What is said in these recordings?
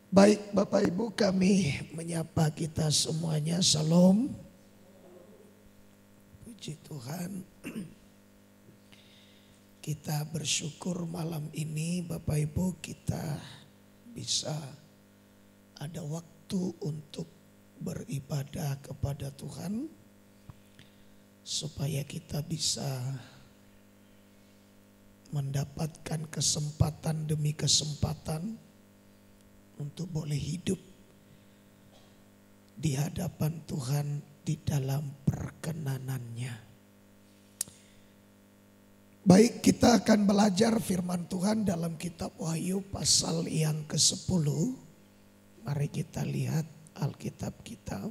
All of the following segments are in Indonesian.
Baik Bapak Ibu, kami menyapa kita semuanya. Shalom. Puji Tuhan. Kita bersyukur malam ini Bapak Ibu kita bisa ada waktu untuk beribadah kepada Tuhan. Supaya kita bisa mendapatkan kesempatan demi kesempatan untuk boleh hidup di hadapan Tuhan di dalam perkenanannya. Baik, kita akan belajar firman Tuhan dalam kitab Wahyu pasal yang ke-10. Mari kita lihat Alkitab kita.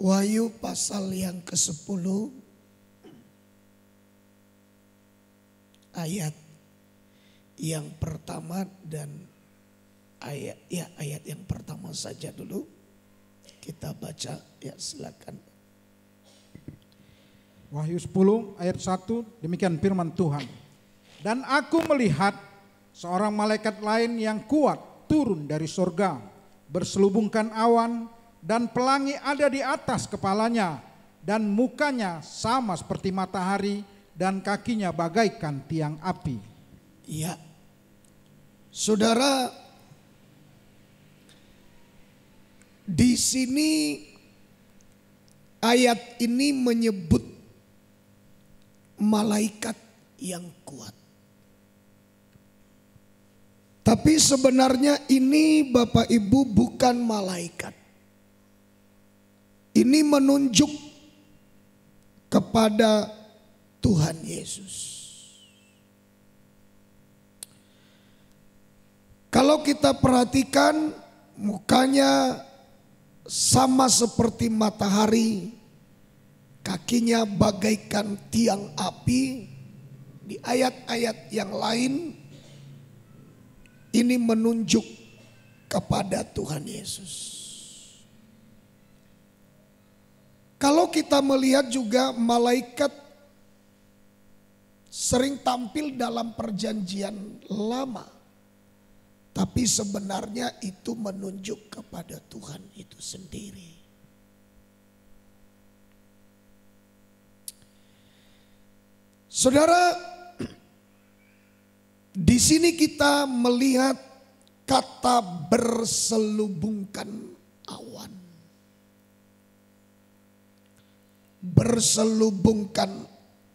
Wahyu pasal yang ke-10 ayat yang pertama dan ayat yang pertama saja dulu kita baca, ya silakan. Wahyu 10 ayat 1, demikian firman Tuhan. Dan aku melihat seorang malaikat lain yang kuat turun dari surga, berselubungkan awan dan pelangi ada di atas kepalanya, dan mukanya sama seperti matahari dan kakinya bagaikan tiang api. Ya, saudara, di sini ayat ini menyebut malaikat yang kuat. Tapi sebenarnya ini Bapak Ibu bukan malaikat. Ini menunjuk kepada Tuhan Yesus. Kalau kita perhatikan mukanya sama seperti matahari, kakinya bagaikan tiang api. Di ayat-ayat yang lain ini menunjuk kepada Tuhan Yesus. Kalau kita melihat juga malaikat sering tampil dalam perjanjian lama. Tapi sebenarnya itu menunjuk kepada Tuhan itu sendiri. Saudara, di sini kita melihat kata berselubungkan awan. Berselubungkan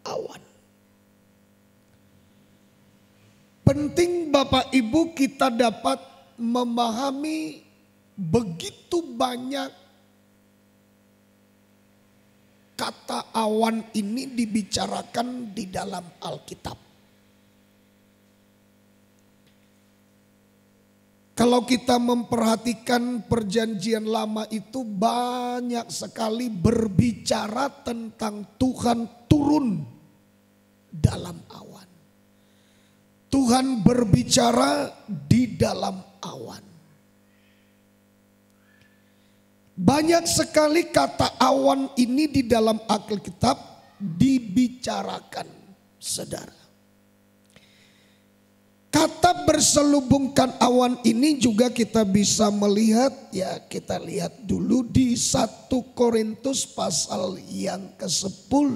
awan. Penting Bapak Ibu kita dapat memahami begitu banyak kata awan ini dibicarakan di dalam Alkitab. Kalau kita memperhatikan perjanjian lama itu banyak sekali berbicara tentang Tuhan turun dalam awan. Tuhan berbicara di dalam awan. Banyak sekali kata awan ini di dalam Alkitab dibicarakan, saudara. Kata berselubungkan awan ini juga kita bisa melihat, ya kita lihat dulu di 1 Korintus pasal yang ke-10.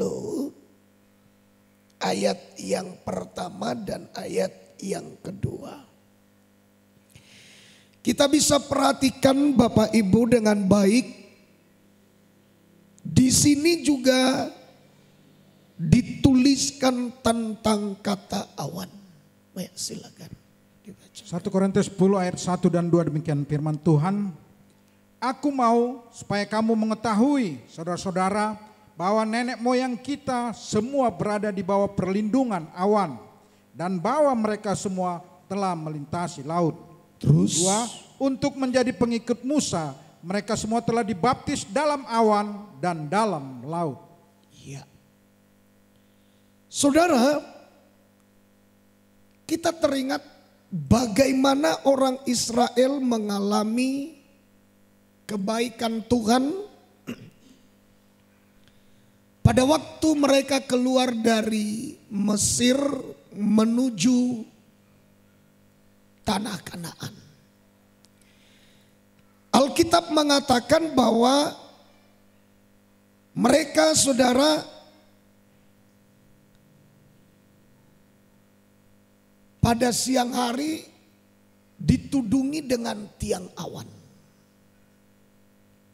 Ayat yang pertama dan ayat yang kedua. Kita bisa perhatikan Bapak Ibu dengan baik. Di sini juga dituliskan tentang kata awan. Baik, silakan dibaca. 1 Korintus 10 ayat 1 dan 2, demikian firman Tuhan. Aku mau supaya kamu mengetahui, saudara-saudara, bahwa nenek moyang kita semua berada di bawah perlindungan awan, dan bahwa mereka semua telah melintasi laut. Terus, 2, untuk menjadi pengikut Musa, mereka semua telah dibaptis dalam awan dan dalam laut. ya. Saudara, kita teringat bagaimana orang Israel mengalami kebaikan Tuhan pada waktu mereka keluar dari Mesir menuju tanah Kanaan. Alkitab mengatakan bahwa mereka, saudara, pada siang hari ditudungi dengan tiang awan.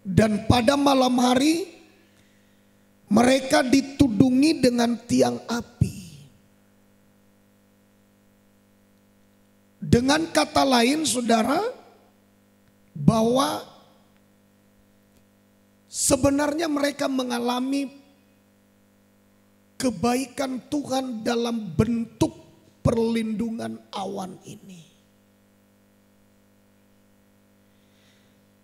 Dan pada malam hari mereka ditudungi dengan tiang api. Dengan kata lain, saudara, bahwa sebenarnya mereka mengalami kebaikan Tuhan dalam bentuk perlindungan awan ini.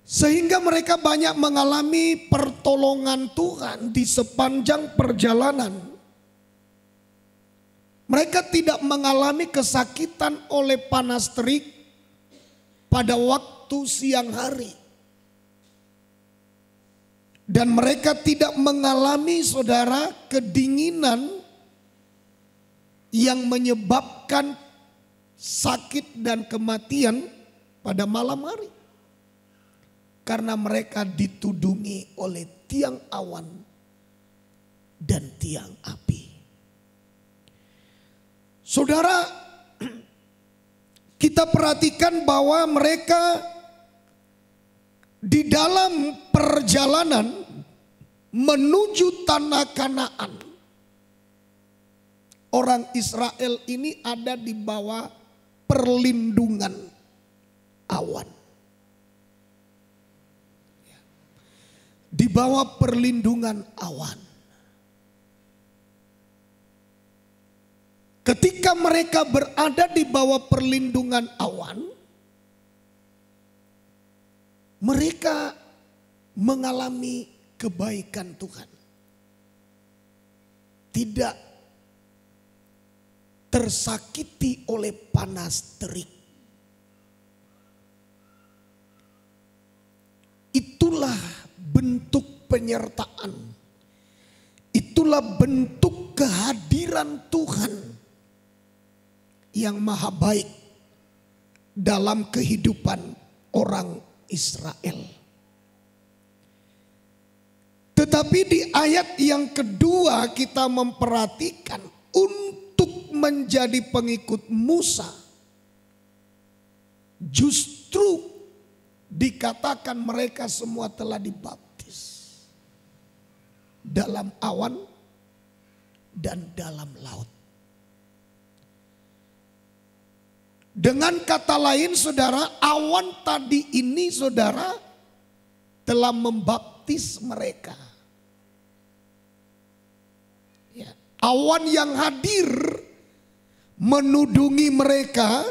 Sehingga mereka banyak mengalami pertolongan Tuhan di sepanjang perjalanan. Mereka tidak mengalami kesakitan oleh panas terik pada waktu siang hari. Dan mereka tidak mengalami, saudara, kedinginan yang menyebabkan sakit dan kematian pada malam hari. Karena mereka ditudungi oleh tiang awan dan tiang api. Saudara, kita perhatikan bahwa mereka di dalam perjalanan menuju tanah Kanaan. Orang Israel ini ada di bawah perlindungan awan. Di bawah perlindungan awan. Ketika mereka berada di bawah perlindungan awan, mereka mengalami kebaikan Tuhan. Tidak tersakiti oleh panas terik. Itulah bentuk penyertaan. Itulah bentuk kehadiran Tuhan yang maha baik dalam kehidupan orang Israel. Tetapi di ayat yang kedua kita memperhatikan untuk menjadi pengikut Musa, justru dikatakan mereka semua telah dibaptis dalam awan dan dalam laut. Dengan kata lain, saudara, awan tadi ini, saudara, telah membaptis mereka. Ya, awan yang hadir menudungi mereka.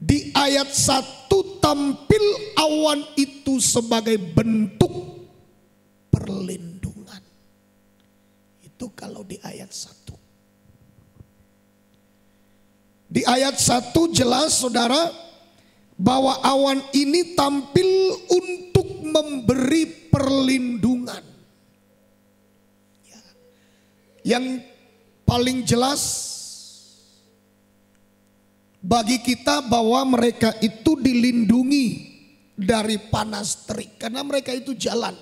Di ayat 1 tampil awan itu sebagai bentuk perlindungan. Itu kalau di ayat 1. Di ayat 1 jelas, saudara, bahwa awan ini tampil untuk memberi perlindungan. Yang paling jelas bagi kita bahwa mereka itu dilindungi dari panas terik. Karena mereka itu jalan.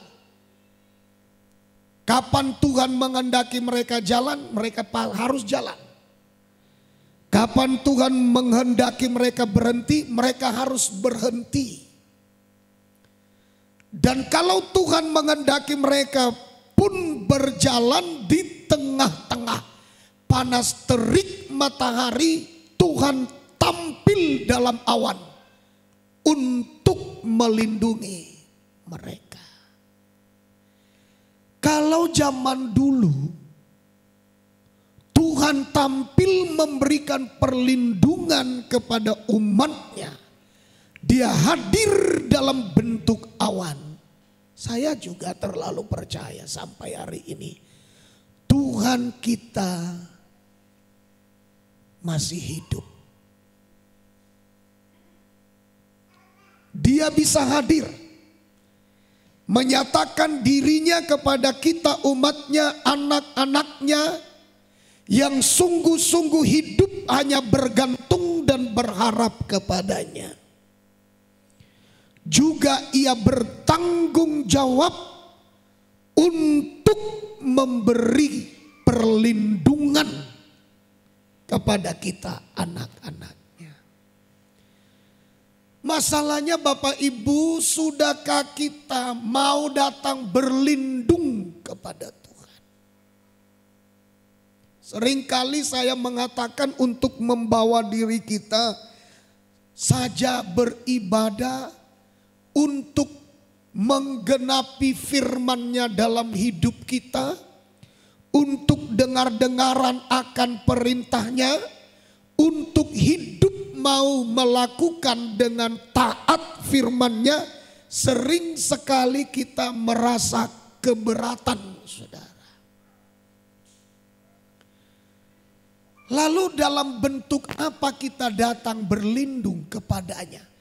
Kapan Tuhan menghendaki mereka jalan, mereka harus jalan. Kapan Tuhan menghendaki mereka berhenti, mereka harus berhenti. Dan kalau Tuhan menghendaki mereka pun berjalan di tengah-tengah panas terik matahari, Tuhan tampil dalam awan untuk melindungi mereka. Kalau zaman dulu Tuhan tampil memberikan perlindungan kepada umatnya, Dia hadir dalam bentuk awan. Saya juga terlalu percaya sampai hari ini Tuhan kita masih hidup. Dia bisa hadir, menyatakan dirinya kepada kita umatnya, anak-anaknya yang sungguh-sungguh hidup hanya bergantung dan berharap kepadanya. Juga ia bertanggung jawab untuk memberi perlindungan kepada kita anak-anaknya. Masalahnya Bapak Ibu, sudahkah kita mau datang berlindung kepada Tuhan? Seringkali saya mengatakan untuk membawa diri kita saja beribadah, untuk menggenapi firman-Nya dalam hidup kita, untuk dengar-dengaran akan perintah-Nya, untuk hidup mau melakukan dengan taat firman-Nya, sering sekali kita merasa keberatan, saudara. Lalu dalam bentuk apa kita datang berlindung kepadanya?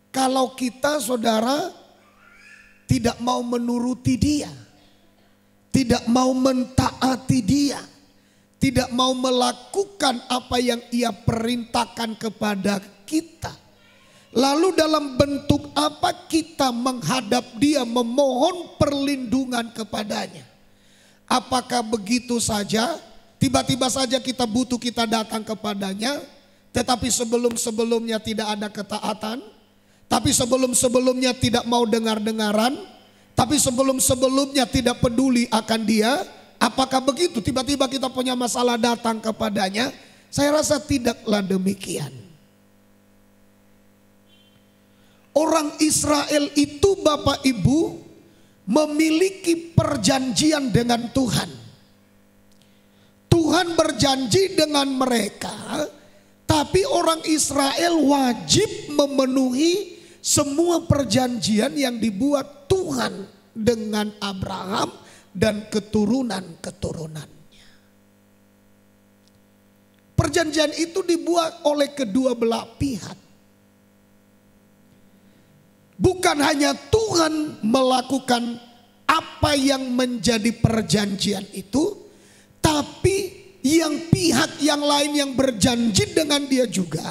Kalau kita, saudara, tidak mau menuruti Dia, tidak mau mentaati Dia, tidak mau melakukan apa yang Ia perintahkan kepada kita. Lalu dalam bentuk apa kita menghadap Dia, memohon perlindungan kepadanya? Apakah begitu saja, tiba-tiba saja kita butuh, kita datang kepadanya, tetapi sebelum-sebelumnya tidak ada ketaatan? Tapi sebelum-sebelumnya tidak mau dengar-dengaran, tapi sebelum-sebelumnya tidak peduli akan Dia. Apakah begitu? Tiba-tiba kita punya masalah datang kepadanya? Saya rasa tidaklah demikian. Orang Israel itu, Bapak Ibu, memiliki perjanjian dengan Tuhan. Tuhan berjanji dengan mereka, tapi orang Israel wajib memenuhi semua perjanjian yang dibuat Tuhan dengan Abraham dan keturunan-keturunannya. Perjanjian itu dibuat oleh kedua belah pihak. Bukan hanya Tuhan melakukan apa yang menjadi perjanjian itu, tapi yang pihak yang lain yang berjanji dengan Dia juga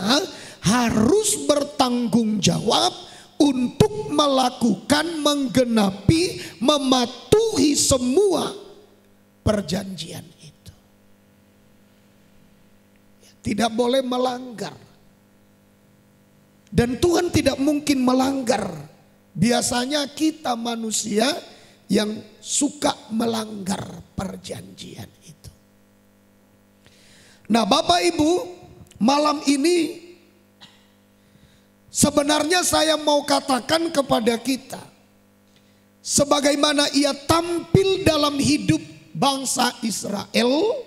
harus bertanggung jawab untuk melakukan, menggenapi, mematuhi semua perjanjian itu. Tidak boleh melanggar. Dan Tuhan tidak mungkin melanggar. Biasanya kita manusia yang suka melanggar perjanjian itu. Nah, Bapak Ibu, malam ini sebenarnya saya mau katakan kepada kita, sebagaimana Ia tampil dalam hidup bangsa Israel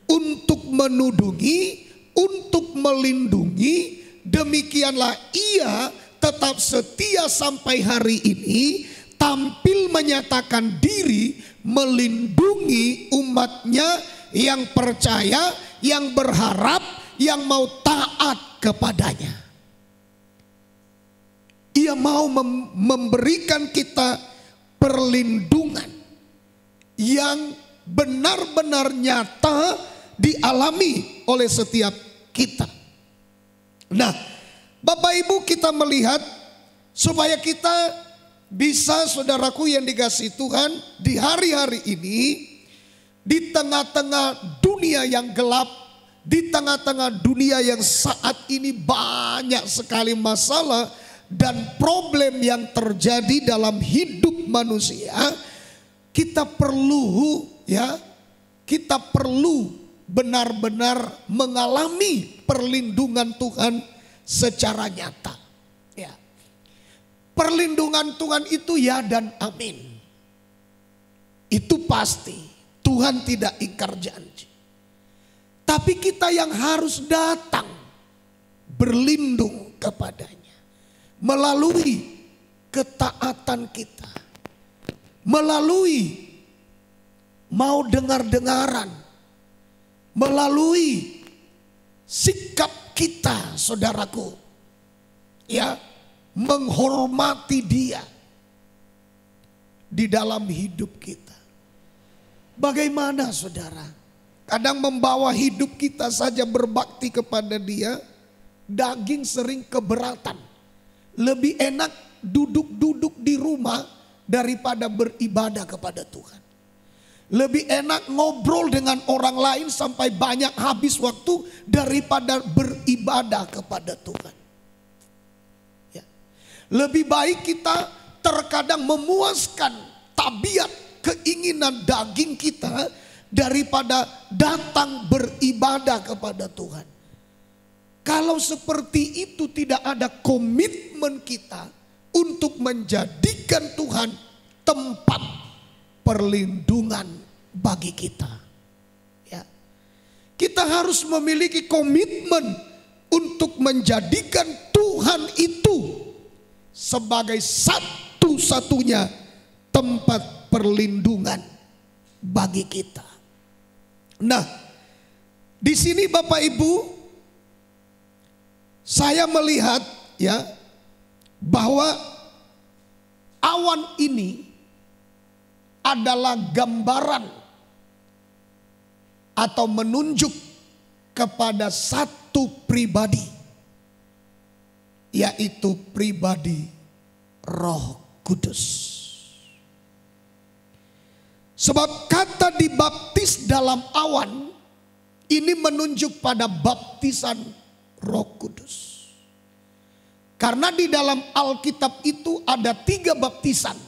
untuk menudungi, untuk melindungi, demikianlah Ia tetap setia sampai hari ini, tampil menyatakan diri melindungi umat-Nya yang percaya, yang berharap, yang mau taat kepadanya. Ia mau memberikan kita perlindungan yang benar-benar nyata dialami oleh setiap kita. Nah, Bapak Ibu, kita melihat supaya kita bisa, saudaraku yang dikasihi Tuhan, di hari-hari ini, di tengah-tengah dunia yang gelap, di tengah-tengah dunia yang saat ini banyak sekali masalah dan problem yang terjadi dalam hidup manusia, kita perlu benar-benar mengalami perlindungan Tuhan secara nyata. Ya. Perlindungan Tuhan itu ya dan amin. Itu pasti. Tuhan tidak ingkar janji. Tapi kita yang harus datang berlindung kepadanya melalui ketaatan kita, melalui mau dengar-dengaran, melalui sikap kita, saudaraku, ya, menghormati Dia di dalam hidup kita. Bagaimana, saudara? Kadang membawa hidup kita saja berbakti kepada Dia, daging sering keberatan. Lebih enak duduk-duduk di rumah daripada beribadah kepada Tuhan. Lebih enak ngobrol dengan orang lain sampai banyak habis waktu daripada beribadah kepada Tuhan. Ya. Lebih baik kita terkadang memuaskan tabiat keinginan daging kita daripada datang beribadah kepada Tuhan. Kalau seperti itu tidak ada komitmen kita untuk menjadikan Tuhan tempat perlindungan bagi kita. Ya. Kita harus memiliki komitmen untuk menjadikan Tuhan itu sebagai satu-satunya tempat perlindungan bagi kita. Nah, di sini Bapak Ibu, saya melihat ya bahwa awan ini adalah gambaran atau menunjuk kepada satu pribadi, yaitu pribadi Roh Kudus. Sebab kata dibaptis dalam awan ini menunjuk pada baptisan Roh Kudus. Karena di dalam Alkitab itu ada 3 baptisan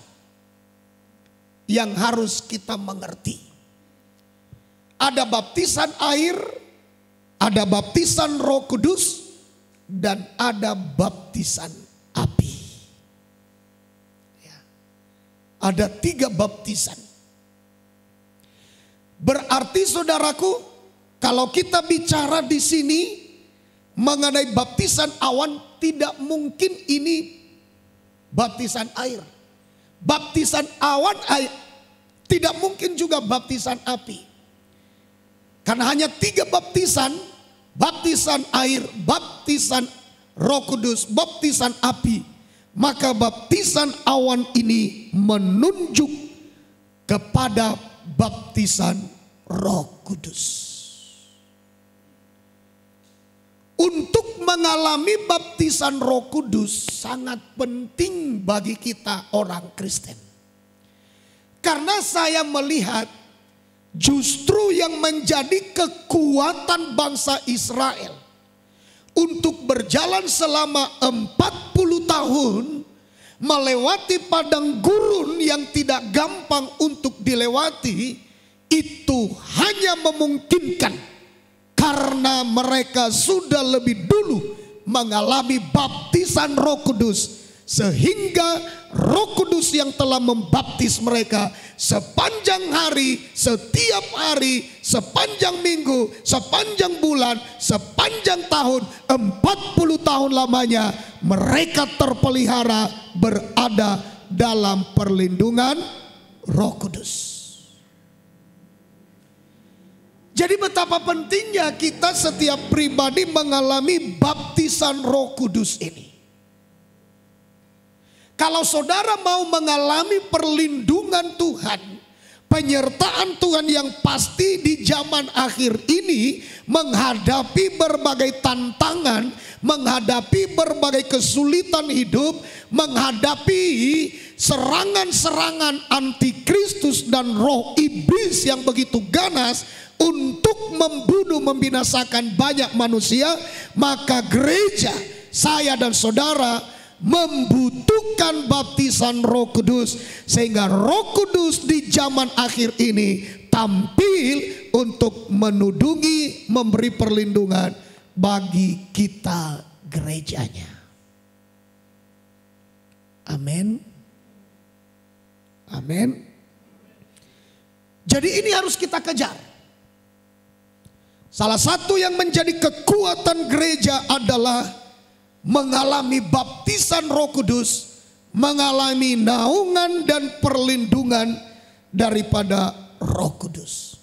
yang harus kita mengerti. Ada baptisan air, ada baptisan Roh Kudus, dan ada baptisan api. Ya. Ada 3 baptisan. Berarti saudaraku, kalau kita bicara di sini mengenai baptisan awan, tidak mungkin ini baptisan air. Baptisan awan air, tidak mungkin juga baptisan api. Karena hanya 3 baptisan, baptisan air, baptisan Roh Kudus, baptisan api. Maka baptisan awan ini menunjuk kepada baptisan Roh Kudus. Untuk mengalami baptisan Roh Kudus sangat penting bagi kita orang Kristen. Karena saya melihat justru yang menjadi kekuatan bangsa Israel untuk berjalan selama 40 tahun melewati padang gurun yang tidak gampang untuk dilewati, itu hanya memungkinkan karena mereka sudah lebih dulu mengalami baptisan Roh Kudus. Sehingga Roh Kudus yang telah membaptis mereka sepanjang hari, setiap hari, sepanjang minggu, sepanjang bulan, sepanjang tahun, 40 tahun lamanya mereka terpelihara berada dalam perlindungan Roh Kudus. Jadi betapa pentingnya kita setiap pribadi mengalami baptisan Roh Kudus ini. Kalau saudara mau mengalami perlindungan Tuhan, penyertaan Tuhan yang pasti di zaman akhir ini, menghadapi berbagai tantangan, menghadapi berbagai kesulitan hidup, menghadapi serangan-serangan antikristus dan roh iblis yang begitu ganas untuk membunuh, membinasakan banyak manusia, maka gereja, saya dan saudara membutuhkan baptisan Roh Kudus, sehingga Roh Kudus di zaman akhir ini tampil untuk menudungi, memberi perlindungan bagi kita gerejanya. Amin. Amin. Jadi ini harus kita kejar. Salah satu yang menjadi kekuatan gereja adalah mengalami baptisan Roh Kudus, mengalami naungan dan perlindungan daripada Roh Kudus.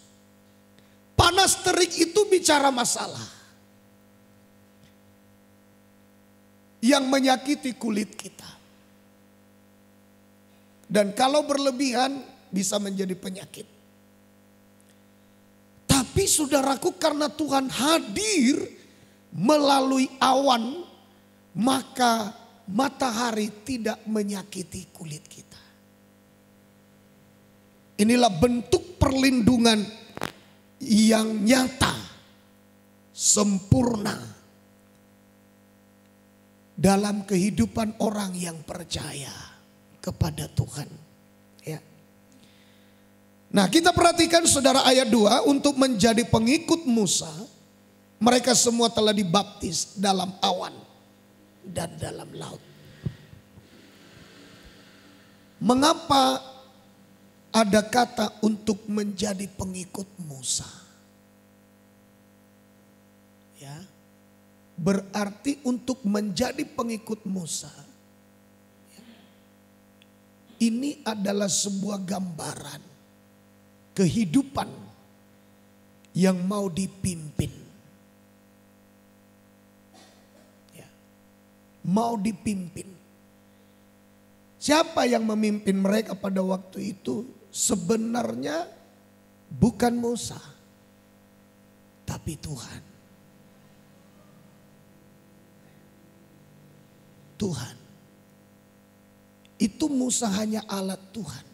Panas terik itu bicara masalah yang menyakiti kulit kita. Dan kalau berlebihan bisa menjadi penyakit. Tapi saudaraku, karena Tuhan hadir melalui awan, maka matahari tidak menyakiti kulit kita. Inilah bentuk perlindungan yang nyata, sempurna dalam kehidupan orang yang percaya kepada Tuhan. Ya. Nah, kita perhatikan saudara ayat 2, untuk menjadi pengikut Musa, mereka semua telah dibaptis dalam awan dan dalam laut. Mengapa ada kata untuk menjadi pengikut Musa? Ya. Berarti untuk menjadi pengikut Musa, ini adalah sebuah gambaran kehidupan yang mau dipimpin. Ya. Mau dipimpin. Siapa yang memimpin mereka pada waktu itu? Sebenarnya bukan Musa, tapi Tuhan. Tuhan. Itu Musa hanya alat Tuhan.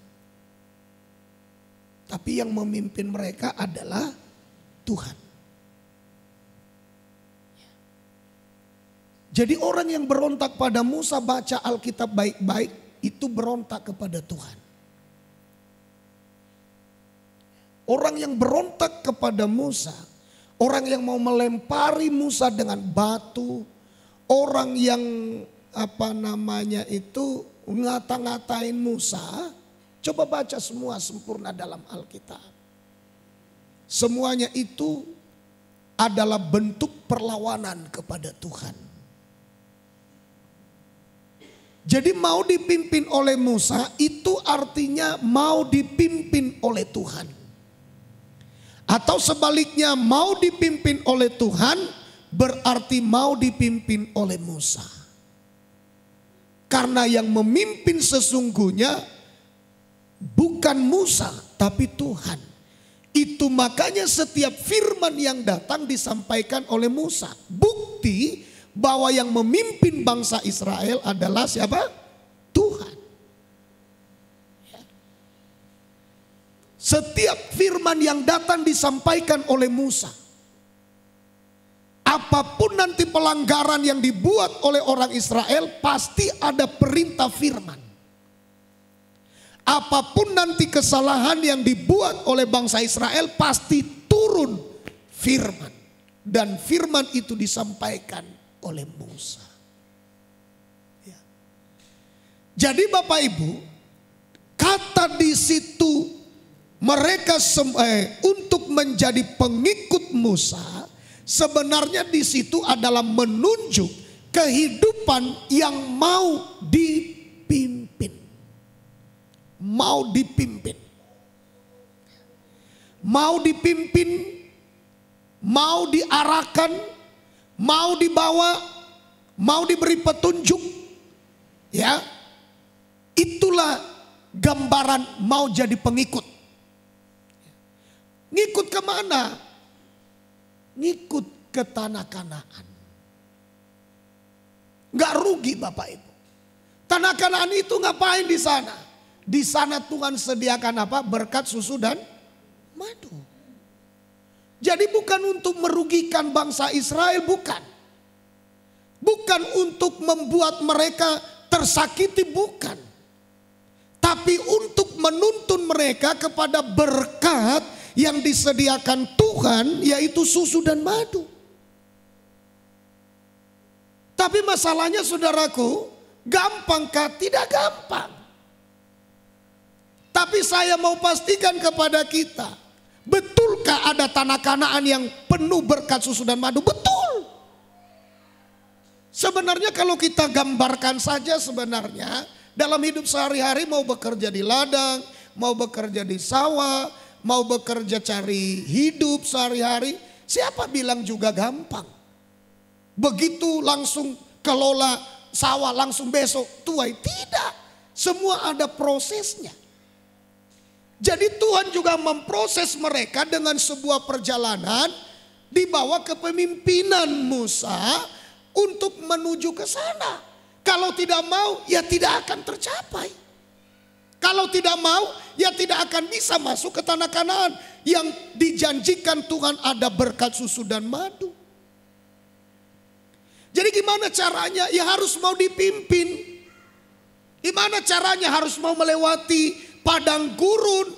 Tapi yang memimpin mereka adalah Tuhan. Jadi orang yang berontak pada Musa, baca Alkitab baik-baik, itu berontak kepada Tuhan. Orang yang berontak kepada Musa, orang yang mau melempari Musa dengan batu, orang yang ngata-ngatain Musa, coba baca semua sempurna dalam Alkitab. Semuanya itu adalah bentuk perlawanan kepada Tuhan. Jadi mau dipimpin oleh Musa itu artinya mau dipimpin oleh Tuhan. Atau sebaliknya, mau dipimpin oleh Tuhan berarti mau dipimpin oleh Musa. Karena yang memimpin sesungguhnya bukan Musa tapi Tuhan. Itu makanya setiap firman yang datang disampaikan oleh Musa. Bukti bahwa yang memimpin bangsa Israel adalah siapa? Tuhan. Setiap firman yang datang disampaikan oleh Musa. Apapun nanti pelanggaran yang dibuat oleh orang Israel, pasti ada perintah firman. Apapun nanti kesalahan yang dibuat oleh bangsa Israel, pasti turun firman. Dan firman itu disampaikan oleh Musa. Ya. Jadi Bapak Ibu, kata di situ mereka untuk menjadi pengikut Musa, sebenarnya di situ adalah menunjuk kehidupan yang mau dipimpin. Mau dipimpin. Mau dipimpin, mau diarahkan, mau dibawa, mau diberi petunjuk. Ya. Itulah gambaran mau jadi pengikut. Ngikut kemana? Ngikut ke tanah Kanaan. Gak rugi Bapak Ibu. Tanah Kanaan itu ngapain di sana? Di sana Tuhan sediakan apa? Berkat susu dan madu. Jadi bukan untuk merugikan bangsa Israel, bukan. Bukan untuk membuat mereka tersakiti, bukan. Tapi untuk menuntun mereka kepada berkat yang disediakan Tuhan, yaitu susu dan madu. Tapi masalahnya saudaraku, gampangkah? Tidak gampang. Tapi saya mau pastikan kepada kita, betulkah ada tanah Kanaan yang penuh berkat susu dan madu? Betul. Sebenarnya kalau kita gambarkan saja, sebenarnya dalam hidup sehari-hari, mau bekerja di ladang, mau bekerja di sawah, mau bekerja cari hidup sehari-hari, siapa bilang juga gampang? Begitu langsung kelola sawah langsung besok tuai, tidak. Semua ada prosesnya. Jadi Tuhan juga memproses mereka dengan sebuah perjalanan di bawah kepemimpinan Musa untuk menuju ke sana. Kalau tidak mau, ya tidak akan tercapai. Kalau tidak mau, ya tidak akan bisa masuk ke tanah Kanaan yang dijanjikan Tuhan ada berkat susu dan madu. Jadi gimana caranya? Ya harus mau dipimpin. Gimana caranya? Harus mau melewati padang gurun.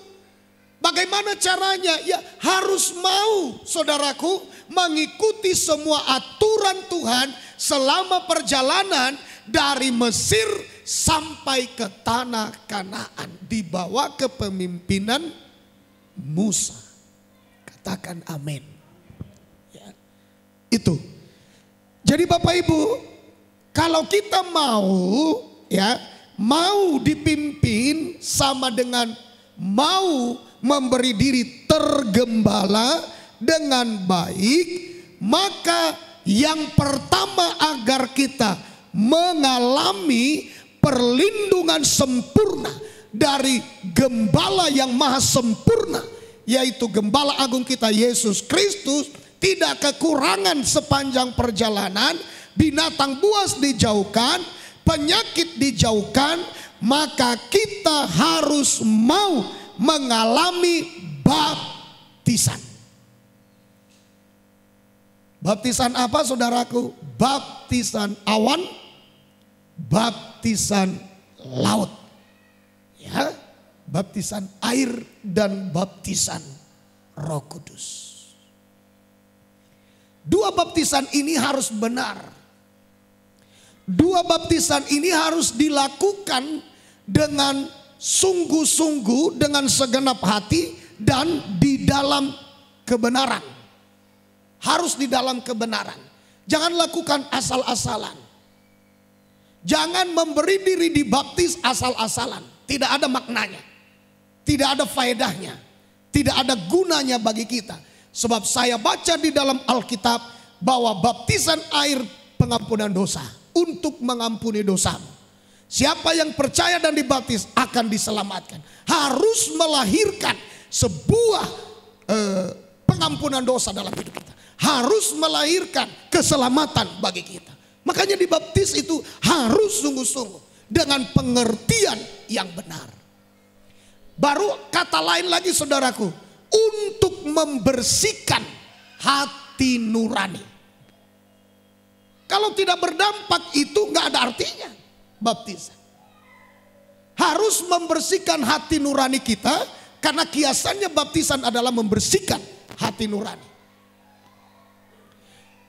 Bagaimana caranya? Ya harus mau, saudaraku, mengikuti semua aturan Tuhan selama perjalanan dari Mesir sampai ke tanah Kanaan di bawah kepemimpinan Musa. Katakan amin. Ya, itu. Jadi Bapak Ibu, kalau kita mau, ya, mau dipimpin sama dengan mau memberi diri tergembala dengan baik, maka yang pertama agar kita mengalami perlindungan sempurna dari gembala yang maha sempurna, yaitu gembala agung kita Yesus Kristus, tidak kekurangan sepanjang perjalanan, binatang buas dijauhkan, penyakit dijauhkan, maka kita harus mau mengalami baptisan. Baptisan apa, saudaraku? Baptisan awan, baptisan laut, ya, baptisan air dan baptisan Roh Kudus. Dua baptisan ini harus benar. Dua baptisan ini harus dilakukan dengan sungguh-sungguh, dengan segenap hati dan di dalam kebenaran. Harus di dalam kebenaran. Jangan lakukan asal-asalan. Jangan memberi diri dibaptis asal-asalan. Tidak ada maknanya. Tidak ada faedahnya. Tidak ada gunanya bagi kita. Sebab saya baca di dalam Alkitab bahwa baptisan air pengampunan dosa untuk mengampuni dosamu. Siapa yang percaya dan dibaptis akan diselamatkan. Harus melahirkan sebuah pengampunan dosa dalam hidup kita. Harus melahirkan keselamatan bagi kita. Makanya dibaptis itu harus sungguh-sungguh dengan pengertian yang benar. Baru kata lain lagi, saudaraku, untuk membersihkan hati nurani. Kalau tidak berdampak itu nggak ada artinya baptisan. Harus membersihkan hati nurani kita, karena kiasannya baptisan adalah membersihkan hati nurani.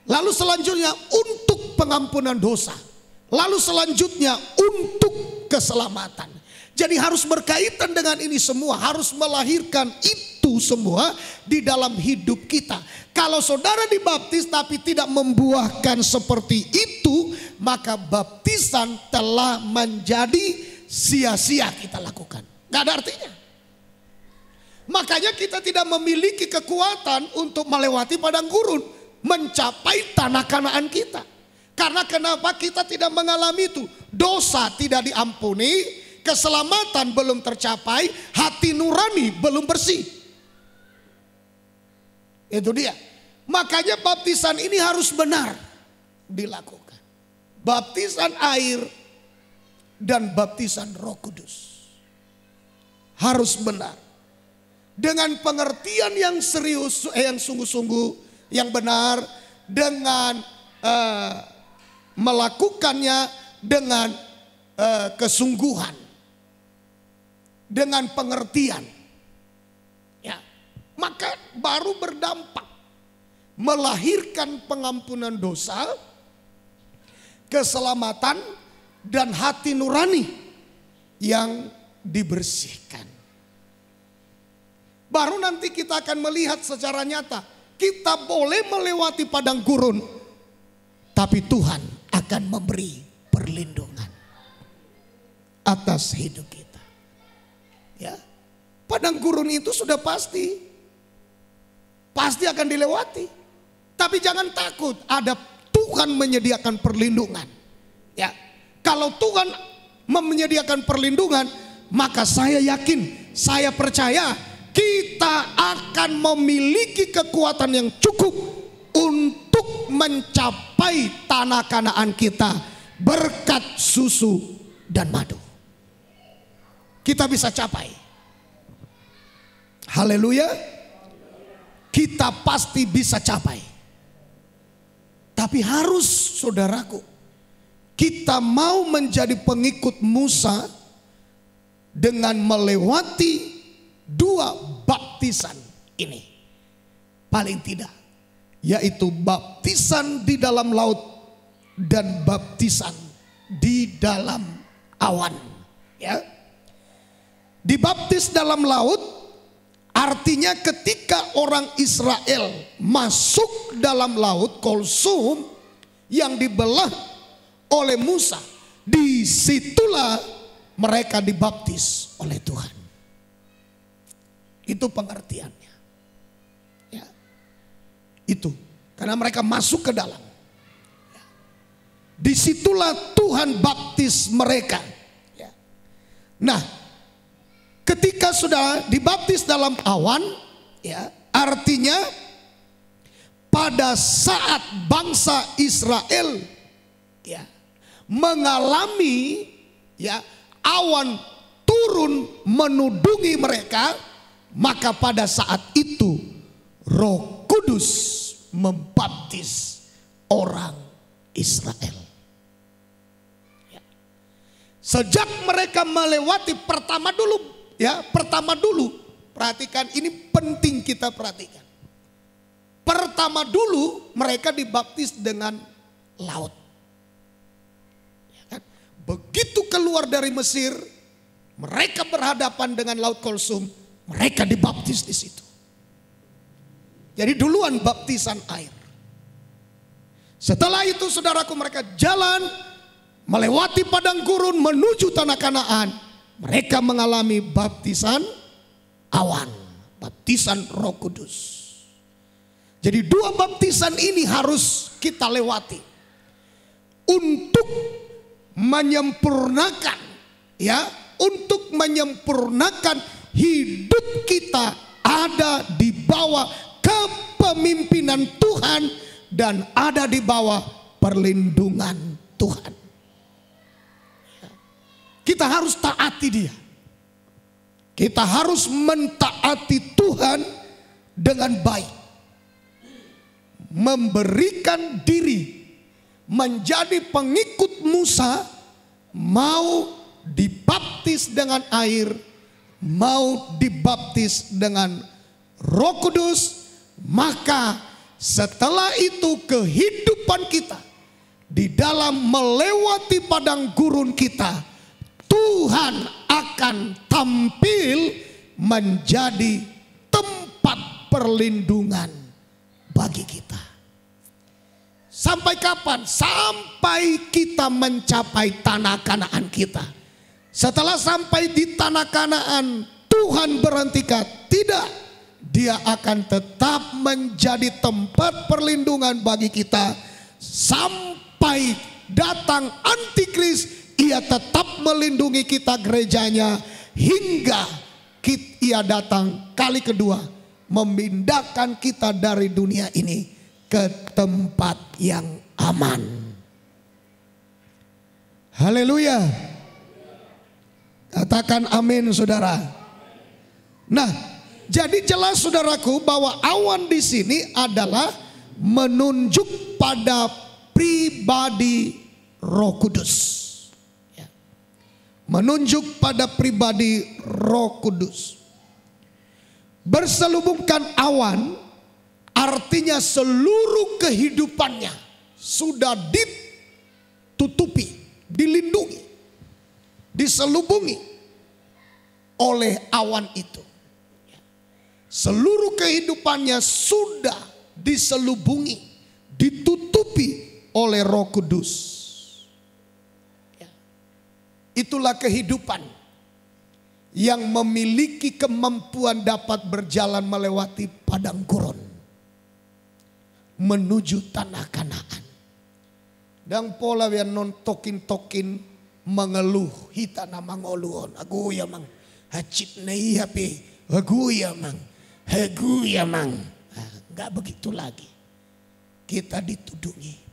Lalu selanjutnya untuk pengampunan dosa. Lalu selanjutnya untuk keselamatan. Jadi harus berkaitan dengan ini semua. Harus melahirkan itu semua di dalam hidup kita. Kalau saudara dibaptis tapi tidak membuahkan seperti itu, maka baptisan telah menjadi sia-sia kita lakukan. Gak ada artinya. Makanya kita tidak memiliki kekuatan untuk melewati padang gurun, mencapai tanah Kanaan kita. Karena kenapa kita tidak mengalami itu? Dosa tidak diampuni, keselamatan belum tercapai, hati nurani belum bersih. Itu dia. Makanya baptisan ini harus benar dilakukan. Baptisan air dan baptisan Roh Kudus harus benar. Dengan pengertian yang serius, yang sungguh-sungguh, yang benar, dengan melakukannya dengan kesungguhan, dengan pengertian, ya, maka baru berdampak melahirkan pengampunan dosa, keselamatan, dan hati nurani yang dibersihkan. Baru nanti kita akan melihat secara nyata, kita boleh melewati padang gurun, tapi Tuhan akan memberi perlindungan atas hidup kita. Ya, padang gurun itu sudah pasti akan dilewati. Tapi jangan takut, ada Tuhan menyediakan perlindungan. Ya, kalau Tuhan menyediakan perlindungan, maka saya yakin, saya percaya kita akan memiliki kekuatan yang cukup mencapai tanah Kanaan kita berkat susu dan madu. Kita bisa capai. Haleluya. Kita pasti bisa capai. Tapi harus, saudaraku, kita mau menjadi pengikut Musa dengan melewati 2 baptisan ini. Paling tidak, yaitu baptisan di dalam laut dan baptisan di dalam awan. Ya. Dibaptis dalam laut artinya ketika orang Israel masuk dalam laut Kulsum yang dibelah oleh Musa, disitulah mereka dibaptis oleh Tuhan. Itu pengertiannya. Ya. Itu karena mereka masuk ke dalam. Ya. Disitulah Tuhan baptis mereka. Ya. Nah, ketika sudah dibaptis dalam awan, ya, artinya pada saat bangsa Israel, ya, mengalami, ya, awan turun menudungi mereka, maka pada saat itu Roh Kudus membaptis orang Israel. Ya. Sejak mereka melewati pertama dulu, perhatikan, ini penting kita perhatikan. Pertama dulu mereka dibaptis dengan laut. Ya kan? Begitu keluar dari Mesir, mereka berhadapan dengan laut Kulsum, mereka dibaptis di situ. Jadi duluan baptisan air. Setelah itu, saudaraku, mereka jalan melewati padang gurun menuju tanah Kanaan. Mereka mengalami baptisan awan, baptisan Roh Kudus. Jadi 2 baptisan ini harus kita lewati untuk menyempurnakan, ya, untuk menyempurnakan hidup kita ada di bawah kepemimpinan Tuhan dan ada di bawah perlindungan Tuhan. Kita harus taati Dia. Kita harus mentaati Tuhan dengan baik. Memberikan diri menjadi pengikut Musa, mau dibaptis dengan air, mau dibaptis dengan Roh Kudus, maka setelah itu kehidupan kita di dalam melewati padang gurun kita, Tuhan akan tampil menjadi tempat perlindungan bagi kita. Sampai kapan? Sampai kita mencapai tanah Kanaan kita. Setelah sampai di tanah Kanaan, Tuhan berhentikan. Tidak, Dia akan tetap menjadi tempat perlindungan bagi kita. Sampai datang Antikris, Ia tetap melindungi kita, gerejanya, hingga Ia datang kali kedua, memindahkan kita dari dunia ini ke tempat yang aman. Haleluya. Katakan amin, saudara. Nah, jadi jelas, saudaraku, bahwa awan di sini adalah menunjuk pada pribadi Roh Kudus. Ya. Menunjuk pada pribadi Roh Kudus. Berselubungkan awan artinya seluruh kehidupannya sudah ditutupi, dilindungi, diselubungi oleh awan itu. Seluruh kehidupannya sudah diselubungi, ditutupi oleh Roh Kudus. Itulah kehidupan yang memiliki kemampuan dapat berjalan melewati padang gurun menuju tanah Kanaan. Dan pola yang non tokin mengeluh hita nama ngoluon. Aku ya mang hacip nei hape. Aku ya mang. Enggak begitu lagi. kita ditudungi.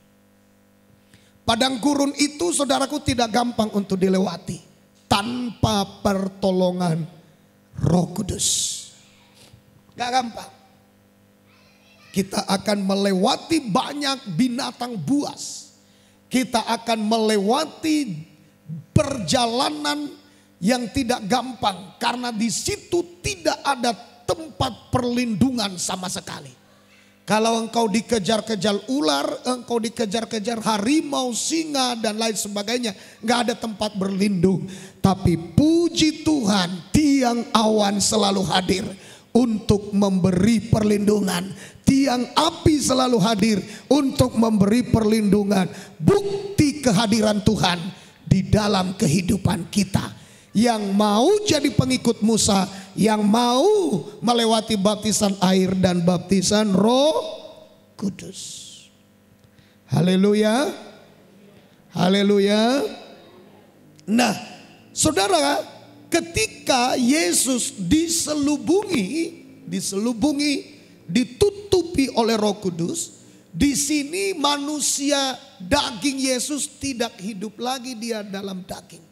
Padang gurun itu saudaraku tidak gampang untuk dilewati tanpa pertolongan Roh Kudus. Gak gampang. Kita akan melewati banyak binatang buas. Kita akan melewati perjalanan yang tidak gampang karena di situ tidak ada tempat perlindungan sama sekali. Kalau engkau dikejar-kejar ular, engkau dikejar-kejar harimau, singa dan lain sebagainya, nggak ada tempat berlindung. Tapi puji Tuhan, tiang awan selalu hadir untuk memberi perlindungan. Tiang api selalu hadir untuk memberi perlindungan. Bukti kehadiran Tuhan di dalam kehidupan kita. Yang mau jadi pengikut Musa, yang mau melewati baptisan air dan baptisan Roh Kudus. Haleluya. Haleluya. Nah, saudara, ketika Yesus ditutupi oleh Roh Kudus, di sini manusia daging Yesus tidak hidup lagi dia dalam daging,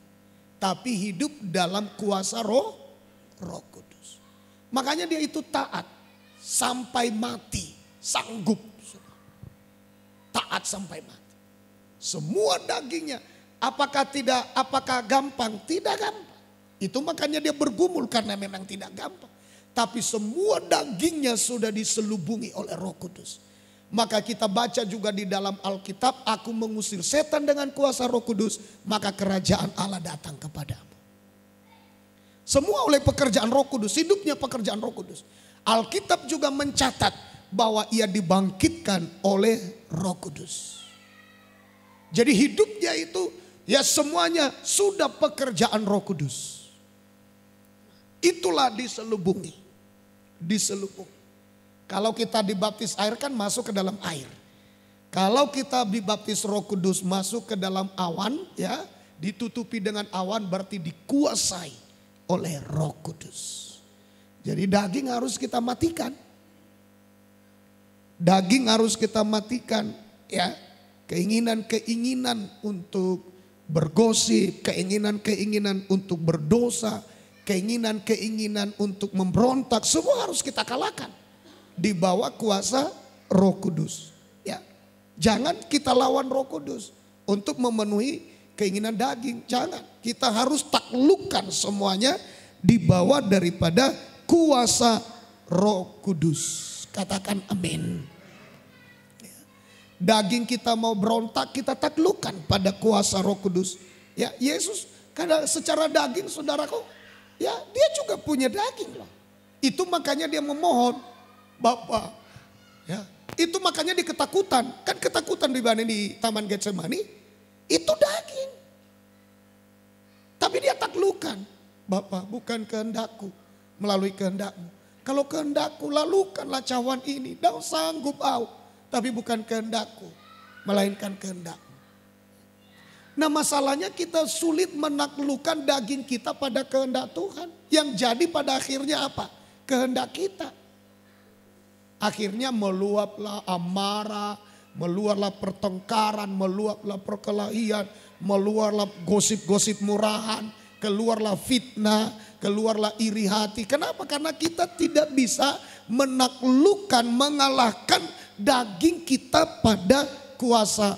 tapi hidup dalam kuasa Roh Kudus. Makanya dia itu taat sampai mati, sanggup taat sampai mati. Semua dagingnya, apakah gampang? Tidak gampang. Itu makanya dia bergumul karena memang tidak gampang. Tapi semua dagingnya sudah diselubungi oleh Roh Kudus. Maka kita baca juga di dalam Alkitab, aku mengusir setan dengan kuasa Roh Kudus, maka kerajaan Allah datang kepadamu. Semua oleh pekerjaan Roh Kudus, hidupnya pekerjaan Roh Kudus. Alkitab juga mencatat bahwa ia dibangkitkan oleh Roh Kudus. Jadi hidupnya itu ya semuanya sudah pekerjaan Roh Kudus. Itulah diselubungi. Kalau kita dibaptis air kan masuk ke dalam air. Kalau kita dibaptis Roh Kudus masuk ke dalam awan, ya, ditutupi dengan awan berarti dikuasai oleh Roh Kudus. Jadi daging harus kita matikan. Daging harus kita matikan, ya. Keinginan-keinginan untuk bergosip, keinginan-keinginan untuk berdosa, keinginan-keinginan untuk memberontak, semua harus kita kalahkan di bawah kuasa Roh Kudus. Ya, jangan kita lawan Roh Kudus untuk memenuhi keinginan daging. Jangan, kita harus taklukkan semuanya di bawah daripada kuasa Roh Kudus. Katakan amin. Daging kita mau berontak, kita taklukkan pada kuasa Roh Kudus. Ya, Yesus karena secara daging saudaraku, ya dia juga punya daging loh. Itu makanya dia memohon, Bapa. Ya, itu makanya dia ketakutan. Kan ketakutan di Taman Getsemani itu daging. Tapi dia taklukkan, Bapa, bukan kehendakku melalui kehendakmu. Kalau kehendakku, lalukanlah cawan ini. Thou sanggup tapi bukan kehendakku, melainkan kehendakmu. Nah, masalahnya kita sulit menaklukkan daging kita pada kehendak Tuhan. Yang jadi pada akhirnya apa? Kehendak kita. Akhirnya meluaplah amarah, meluaplah pertengkaran, meluaplah perkelahian, meluaplah gosip-gosip murahan, keluarlah fitnah, keluarlah iri hati. Kenapa? Karena kita tidak bisa menaklukkan, mengalahkan daging kita pada kuasa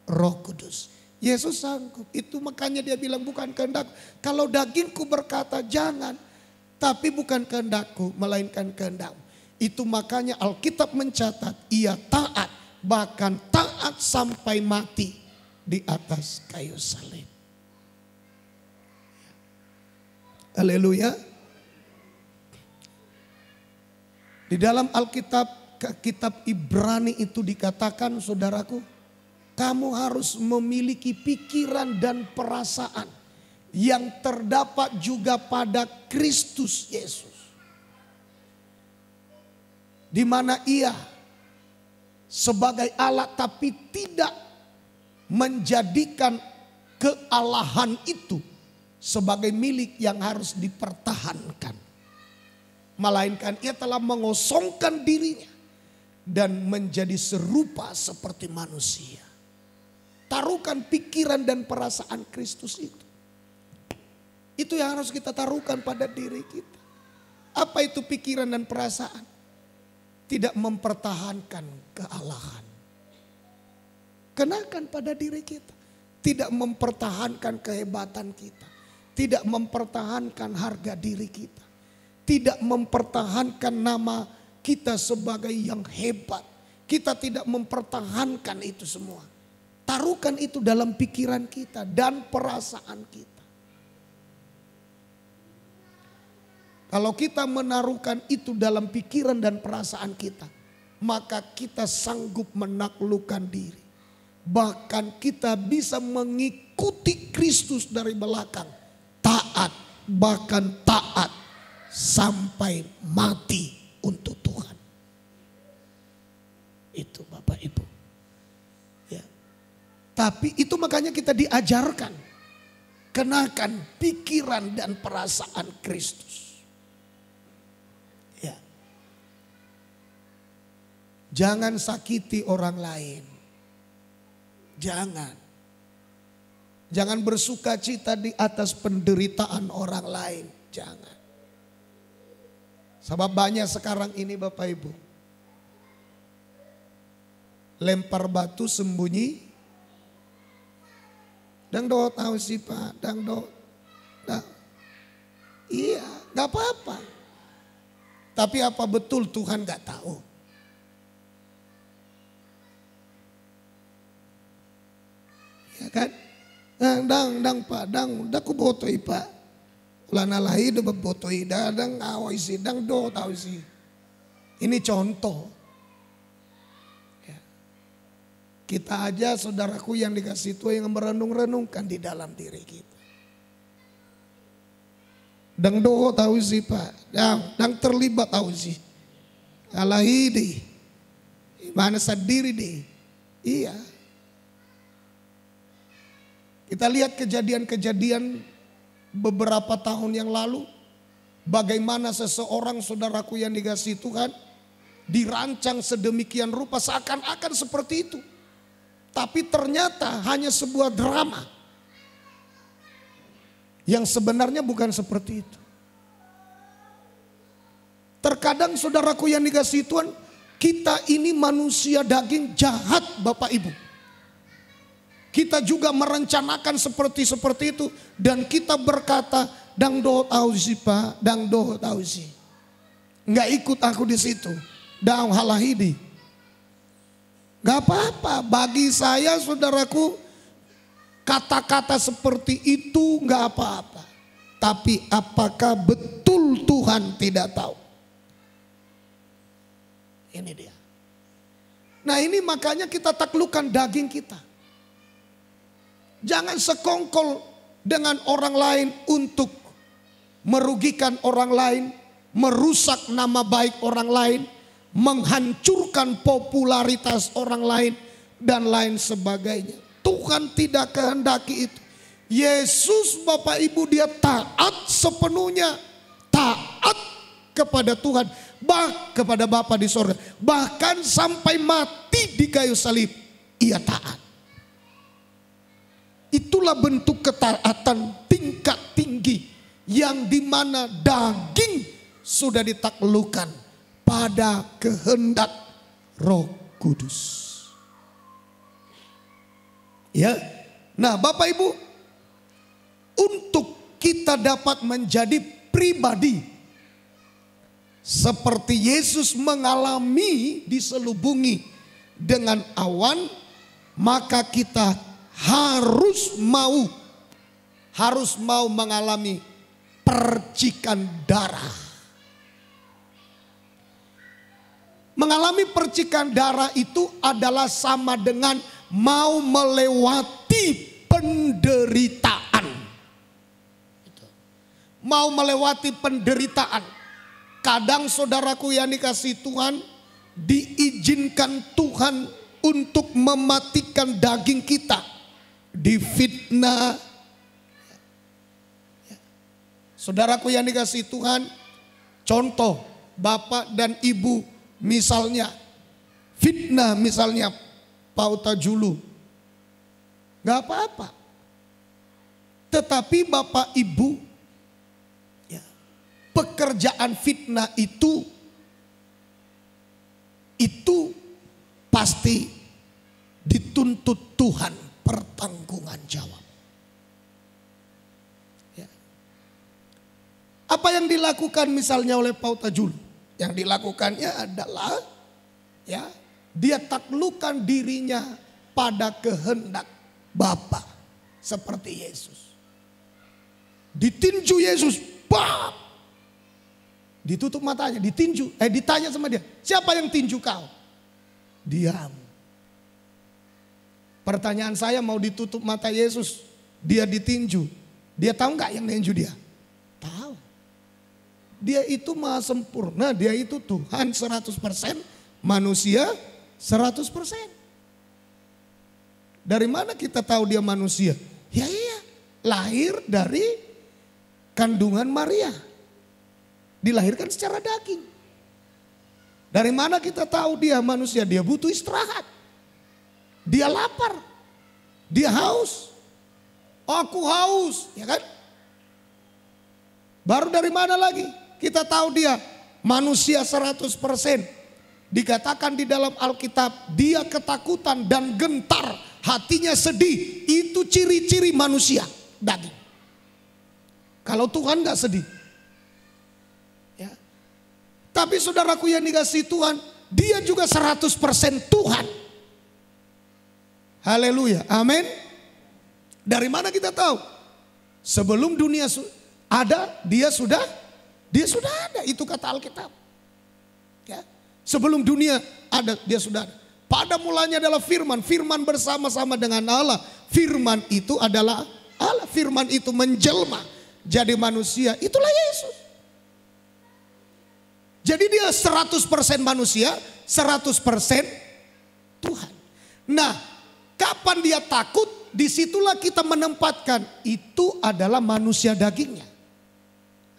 Roh Kudus. Yesus sanggup. Itu makanya dia bilang bukan kehendakku. Kalau dagingku berkata jangan, tapi bukan kehendakku melainkan kehendakmu. Itu makanya Alkitab mencatat ia taat, bahkan taat sampai mati di atas kayu salib. Haleluya. Di dalam Alkitab, kitab Ibrani itu dikatakan, saudaraku, kamu harus memiliki pikiran dan perasaan yang terdapat juga pada Kristus Yesus. Di mana ia sebagai Allah tapi tidak menjadikan kealahan itu sebagai milik yang harus dipertahankan. Melainkan ia telah mengosongkan dirinya. dan menjadi serupa seperti manusia. Taruhkan pikiran dan perasaan Kristus itu. Itu yang harus kita taruhkan pada diri kita. Apa itu pikiran dan perasaan? Tidak mempertahankan kealahan. Kenakan pada diri kita. Tidak mempertahankan kehebatan kita. Tidak mempertahankan harga diri kita. Tidak mempertahankan nama kita sebagai yang hebat. Kita tidak mempertahankan itu semua. Taruhkan itu dalam pikiran kita dan perasaan kita. Kalau kita menaruhkan itu dalam pikiran dan perasaan kita, maka kita sanggup menaklukkan diri. Bahkan kita bisa mengikuti Kristus dari belakang. Taat, bahkan taat sampai mati untuk Tuhan. Itu Bapak Ibu. Ya. Tapi itu makanya kita diajarkan. Kenakan pikiran dan perasaan Kristus. Ya. Jangan sakiti orang lain. Jangan. Jangan bersuka cita di atas penderitaan orang lain. Jangan. Sebab banyak sekarang ini Bapak Ibu. Lempar batu sembunyi. Dang do tahu sih Pak. Dang do. Nah, iya gak apa-apa. Tapi apa betul Tuhan gak tahu? Ya kan? Dang Pak. Dang ku botoi Pak. Lana lahi do botoi dang awai si dang do tahu sih. Ini contoh. Ya. Kita aja saudaraku yang dikasih Tuhan yang merenung-renungkan di dalam diri kita. Dang do tahu sih Pak. Dang terlibat tahu sih. Alahi deh. Mana sadiri deh. Iya. Kita lihat kejadian-kejadian beberapa tahun yang lalu. Bagaimana seseorang saudaraku yang dikasihi Tuhan dirancang sedemikian rupa seakan-akan seperti itu. Tapi ternyata hanya sebuah drama. Yang sebenarnya bukan seperti itu. Terkadang saudaraku yang dikasihi Tuhan, kita ini manusia daging jahat Bapak Ibu. Kita juga merencanakan seperti itu dan kita berkata, dang do tahu sih Pak, dang do tahu sih. Nggak ikut aku di situ. Dang halahidi. Nggak apa-apa. Bagi saya saudaraku, kata-kata seperti itu nggak apa-apa. Tapi apakah betul Tuhan tidak tahu? Ini dia. Nah ini makanya kita taklukkan daging kita. Jangan sekongkol dengan orang lain untuk merugikan orang lain, merusak nama baik orang lain, menghancurkan popularitas orang lain, dan lain sebagainya. Tuhan tidak kehendaki itu. Yesus Bapak Ibu dia taat sepenuhnya. Taat kepada Tuhan. Kepada Bapa di sorga. Bahkan sampai mati di kayu salib. Ia taat. Itulah bentuk ketaatan tingkat tinggi. Yang dimana daging sudah ditaklukkan pada kehendak Roh Kudus. Ya, nah Bapak Ibu, untuk kita dapat menjadi pribadi seperti Yesus mengalami diselubungi dengan awan, maka kita harus mau mengalami percikan darah. Mengalami percikan darah itu adalah sama dengan mau melewati penderitaan. Mau melewati penderitaan. Kadang saudaraku yang dikasihi Tuhan, diizinkan Tuhan untuk mematikan daging kita. Difitnah. Saudaraku yang dikasihi Tuhan, contoh bapak dan ibu misalnya fitnah misalnya pauta julu, nggak apa-apa. Tetapi Bapak Ibu, ya, pekerjaan fitnah itu pasti dituntut Tuhan pertanggungan jawab. Ya. Apa yang dilakukan misalnya oleh pauta julu? Yang dilakukannya adalah, ya, dia taklukkan dirinya pada kehendak Bapa seperti Yesus. Ditinju Yesus, bam, ditutup matanya, ditinju, ditanya sama dia, siapa yang tinju kau? Diam. Pertanyaan saya, mau ditutup mata Yesus, dia ditinju, dia tahu nggak yang ninju dia? Tahu. Dia itu maha sempurna, dia itu Tuhan 100%, manusia 100%. Dari mana kita tahu dia manusia? Ya iya, lahir dari kandungan Maria. Dilahirkan secara daging. Dari mana kita tahu dia manusia? Dia butuh istirahat. Dia lapar. Dia haus. Aku haus, ya kan? Baru dari mana lagi kita tahu dia manusia 100%. Dikatakan di dalam Alkitab, dia ketakutan dan gentar, hatinya sedih. Itu ciri-ciri manusia daging. Kalau Tuhan gak sedih. Ya. Tapi saudaraku yang dikasihi Tuhan, dia juga 100% Tuhan. Haleluya, amin. Dari mana kita tahu? Sebelum dunia ada, dia sudah ada. Itu kata Alkitab. Ya. Sebelum dunia ada, dia sudah ada. Pada mulanya adalah firman. Firman bersama-sama dengan Allah. Firman itu adalah Allah. Firman itu menjelma jadi manusia. Itulah Yesus. Jadi dia 100% manusia, 100% Tuhan. Nah, kapan dia takut? Disitulah kita menempatkan itu adalah manusia dagingnya.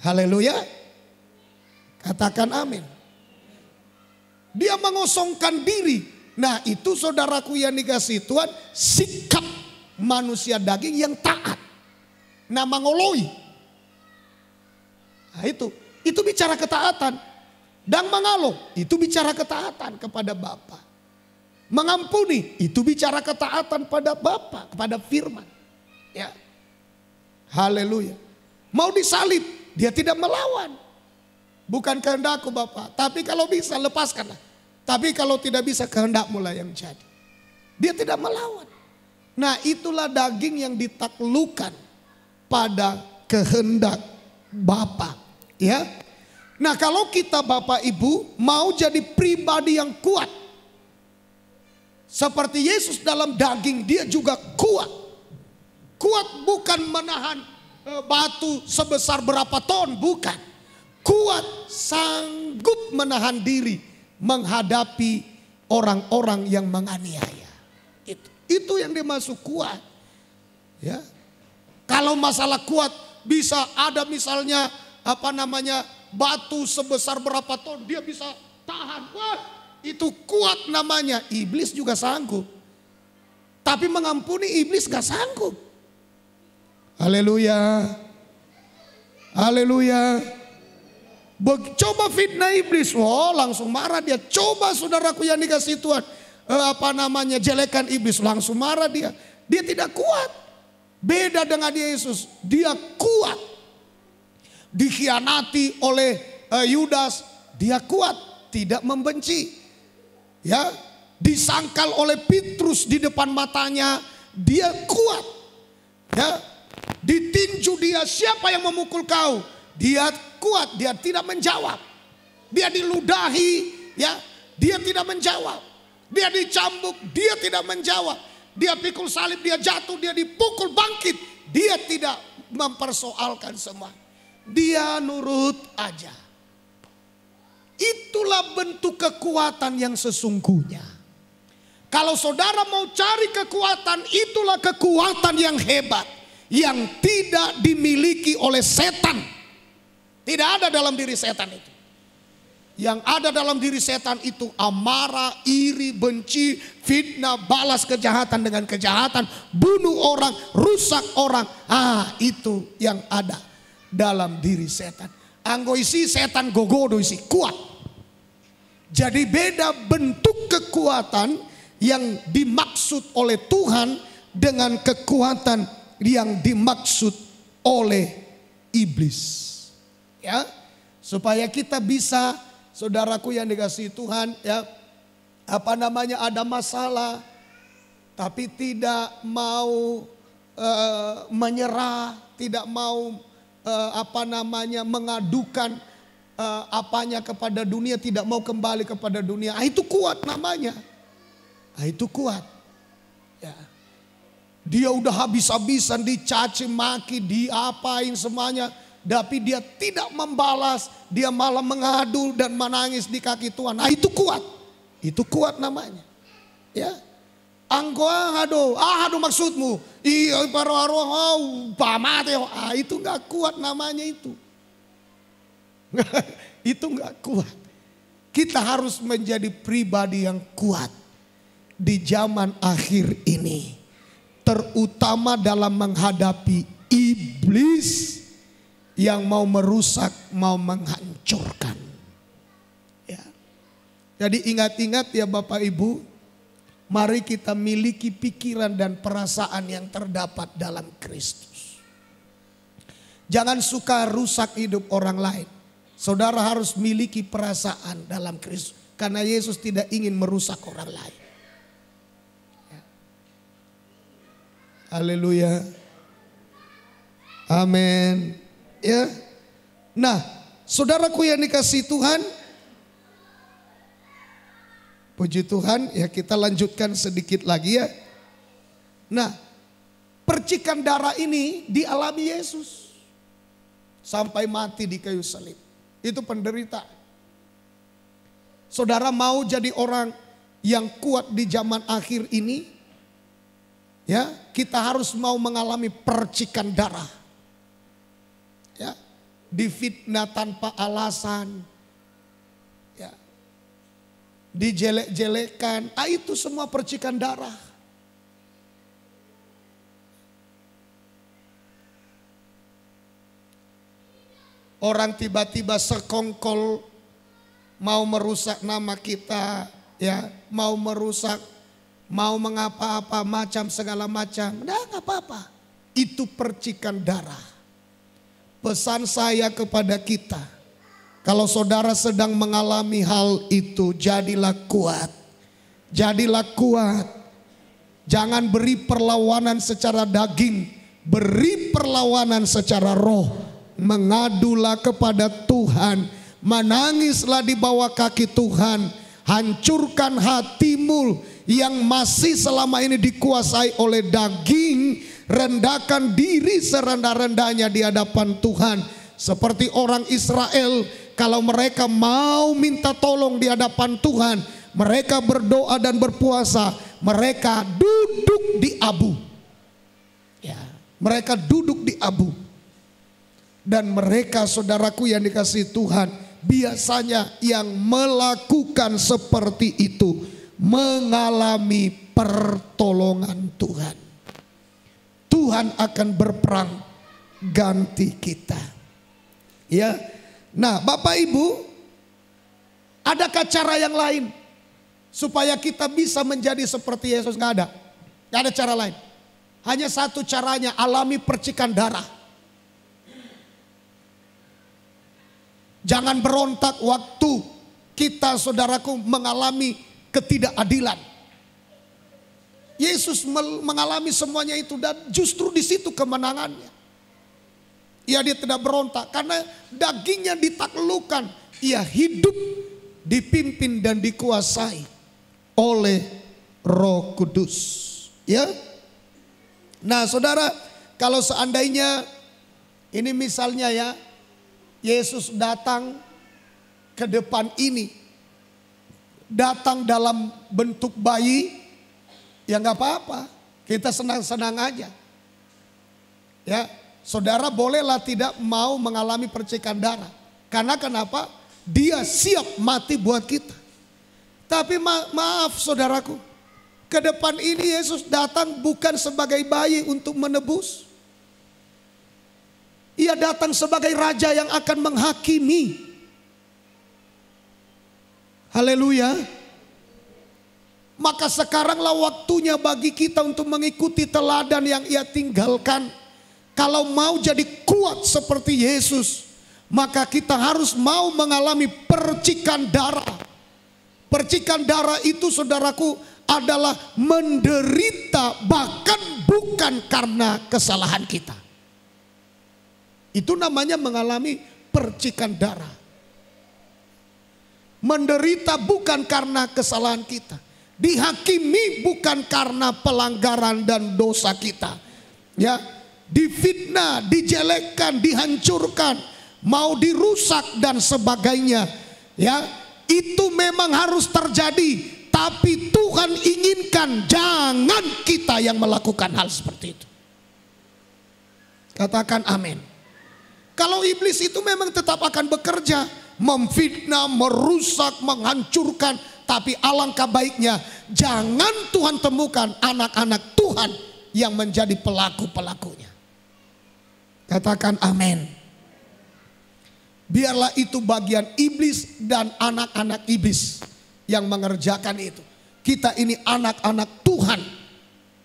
Haleluya. Katakan amin. Dia mengosongkan diri. Nah, itu saudaraku yang dikasihi Tuhan, sikap manusia daging yang taat. Nah, mangoloi. Nah, itu bicara ketaatan. Dan mengalo, itu bicara ketaatan kepada Bapa. Mengampuni, itu bicara ketaatan pada Bapa, kepada firman. Ya. Haleluya. Mau disalib, dia tidak melawan. Bukan kehendakku Bapa, tapi kalau bisa lepaskanlah. Tapi kalau tidak bisa, kehendakmu lah yang jadi. Dia tidak melawan. Nah, itulah daging yang ditaklukkan pada kehendak Bapa. Ya. Nah, kalau kita Bapak Ibu mau jadi pribadi yang kuat. Seperti Yesus dalam daging, dia juga kuat. Kuat bukan menahan batu sebesar berapa ton, bukan. Kuat sanggup menahan diri menghadapi orang-orang yang menganiaya. Itu yang dimaksud kuat. Ya. Kalau masalah kuat, bisa ada misalnya batu sebesar berapa ton, dia bisa tahan. Wah, itu kuat namanya. Iblis juga sanggup. Tapi mengampuni iblis gak sanggup. Haleluya. Haleluya. Coba fitnah iblis, langsung marah dia. Coba saudaraku yang dikasihi Tuhan, jelekan iblis, langsung marah dia. Dia tidak kuat. Beda dengan Yesus, dia kuat. Dikhianati oleh Yudas, dia kuat, tidak membenci. Ya, disangkal oleh Petrus di depan matanya, dia kuat. Ya, ditinju dia, siapa yang memukul kau? Dia kuat, dia tidak menjawab. Dia diludahi, ya, dia tidak menjawab. Dia dicambuk, dia tidak menjawab. Dia pikul salib, dia jatuh, dia dipukul, bangkit. Dia tidak mempersoalkan semua. Dia nurut aja. Itulah bentuk kekuatan yang sesungguhnya. Kalau saudara mau cari kekuatan, itulah kekuatan yang hebat. Yang tidak dimiliki oleh setan. Tidak ada dalam diri setan itu. Yang ada dalam diri setan itu amarah, iri, benci, fitnah, balas kejahatan dengan kejahatan, bunuh orang, rusak orang. Itu yang ada dalam diri setan. Anggo isi setan gogodo isi kuat. Jadi beda bentuk kekuatan yang dimaksud oleh Tuhan dengan kekuatan yang dimaksud oleh iblis. Ya, supaya kita bisa, saudaraku yang dikasihi Tuhan, ya, ada masalah tapi tidak mau menyerah, tidak mau mengadukan apanya kepada dunia, tidak mau kembali kepada dunia. Itu kuat namanya. Itu kuat. Ya. Dia udah habis-habisan dicaci maki, diapain semuanya, tapi dia tidak membalas, dia malah mengadu dan menangis di kaki Tuhan. Itu kuat. Itu kuat namanya. Ya. Aduh maksudmu. Iya pamate. Itu enggak kuat namanya itu. Itu enggak kuat. Kita harus menjadi pribadi yang kuat di zaman akhir ini, terutama dalam menghadapi iblis yang mau merusak, mau menghancurkan. Ya. Jadi ingat-ingat ya Bapak Ibu, mari kita miliki pikiran dan perasaan yang terdapat dalam Kristus. Jangan suka rusak hidup orang lain. Saudara harus miliki perasaan dalam Kristus, karena Yesus tidak ingin merusak orang lain. Haleluya. Amin. Ya. Nah, saudaraku yang dikasihi Tuhan, puji Tuhan, ya kita lanjutkan sedikit lagi ya. Nah, percikan darah ini dialami Yesus sampai mati di kayu salib. Itu penderitaan. Saudara mau jadi orang yang kuat di zaman akhir ini? Ya, kita harus mau mengalami percikan darah. Ya, difitnah tanpa alasan. Ya. Dijelek-jelekan, itu semua percikan darah. Orang tiba-tiba sekongkol mau merusak nama kita, ya, mau merusak, mau mengapa-apa macam segala macam. Nah, nggak apa-apa. Itu percikan darah. Pesan saya kepada kita, kalau saudara sedang mengalami hal itu, jadilah kuat. Jadilah kuat. Jangan beri perlawanan secara daging, beri perlawanan secara roh. Mengadulah kepada Tuhan, menangislah di bawah kaki Tuhan. Hancurkan hatimu yang masih selama ini dikuasai oleh daging. Rendahkan diri serendah-rendahnya di hadapan Tuhan. Seperti orang Israel, kalau mereka mau minta tolong di hadapan Tuhan, mereka berdoa dan berpuasa, mereka duduk di abu. Ya, mereka duduk di abu. Dan mereka, saudaraku yang dikasihi Tuhan, biasanya yang melakukan seperti itu mengalami pertolongan Tuhan. Tuhan akan berperang ganti kita. Ya. Nah, Bapak Ibu, adakah cara yang lain supaya kita bisa menjadi seperti Yesus? Nggak ada. Nggak ada cara lain. Hanya satu caranya, alami percikan darah. Jangan berontak waktu kita, saudaraku, mengalami ketidakadilan. Yesus mengalami semuanya itu dan justru di situ kemenangannya. Dia tidak berontak karena dagingnya ditaklukkan. Ia hidup dipimpin dan dikuasai oleh Roh Kudus. Ya. Nah, saudara, kalau seandainya ini misalnya ya, Yesus datang ke depan ini, datang dalam bentuk bayi, ya nggak apa-apa, kita senang-senang aja. Ya, saudara bolehlah tidak mau mengalami percikan darah. Karena kenapa? Dia siap mati buat kita. Tapi maaf saudaraku, ke depan ini Yesus datang bukan sebagai bayi untuk menebus. Ia datang sebagai raja yang akan menghakimi. Haleluya. Maka sekaranglah waktunya bagi kita untuk mengikuti teladan yang ia tinggalkan. Kalau mau jadi kuat seperti Yesus, maka kita harus mau mengalami percikan darah. Percikan darah itu saudaraku adalah menderita bahkan bukan karena kesalahan kita. Itu namanya mengalami percikan darah. Menderita bukan karena kesalahan kita. Dihakimi bukan karena pelanggaran dan dosa kita. Ya, difitnah, dijelekkan, dihancurkan, mau dirusak dan sebagainya. Ya, itu memang harus terjadi. Tapi Tuhan inginkan jangan kita yang melakukan hal seperti itu. Katakan amin. Kalau iblis itu memang tetap akan bekerja, memfitnah, merusak, menghancurkan. Tapi alangkah baiknya jangan Tuhan temukan anak-anak Tuhan yang menjadi pelaku-pelakunya. Katakan amin. Biarlah itu bagian iblis dan anak-anak iblis yang mengerjakan itu. Kita ini anak-anak Tuhan,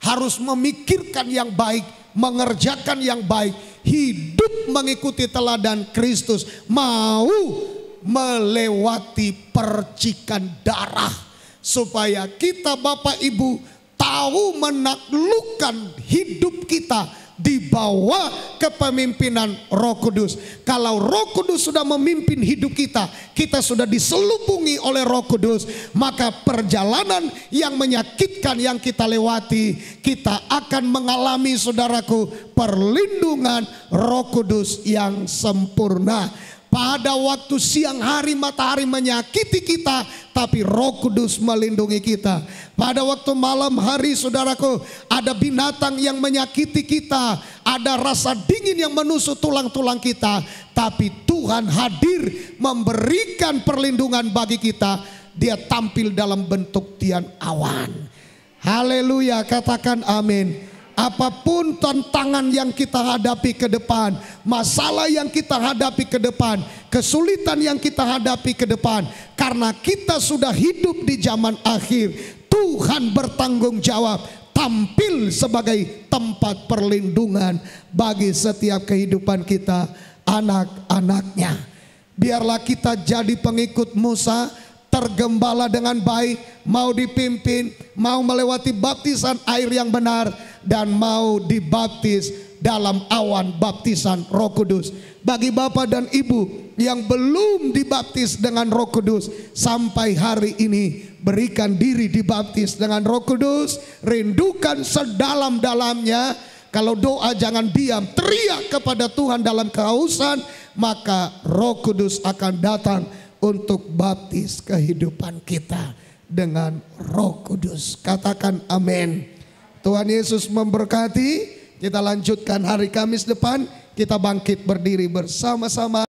harus memikirkan yang baik, mengerjakan yang baik, hidup mengikuti teladan Kristus, mau melewati percikan darah, supaya kita Bapak Ibu tahu menaklukkan hidup kita di bawah kepemimpinan Roh Kudus. Kalau Roh Kudus sudah memimpin hidup kita, kita sudah diselubungi oleh Roh Kudus, maka perjalanan yang menyakitkan yang kita lewati, kita akan mengalami saudaraku perlindungan Roh Kudus yang sempurna. Pada waktu siang hari matahari menyakiti kita, tapi Roh Kudus melindungi kita. Pada waktu malam hari saudaraku, ada binatang yang menyakiti kita, ada rasa dingin yang menusuk tulang-tulang kita, tapi Tuhan hadir memberikan perlindungan bagi kita. Dia tampil dalam bentuk tian awan. Haleluya, katakan amin. Apapun tantangan yang kita hadapi ke depan, masalah yang kita hadapi ke depan, kesulitan yang kita hadapi ke depan, karena kita sudah hidup di zaman akhir, Tuhan bertanggung jawab tampil sebagai tempat perlindungan bagi setiap kehidupan kita, anak-anaknya. Biarlah kita jadi pengikut Musa, tergembala dengan baik, mau dipimpin, mau melewati baptisan air yang benar, dan mau dibaptis dalam awan baptisan Roh Kudus. Bagi Bapak dan Ibu yang belum dibaptis dengan Roh Kudus sampai hari ini, berikan diri dibaptis dengan Roh Kudus, rindukan sedalam-dalamnya. Kalau doa jangan diam, teriak kepada Tuhan dalam kehausan, maka Roh Kudus akan datang untuk baptis kehidupan kita dengan Roh Kudus. Katakan amin. Tuhan Yesus memberkati. Kita lanjutkan hari Kamis depan, kita bangkit berdiri bersama-sama.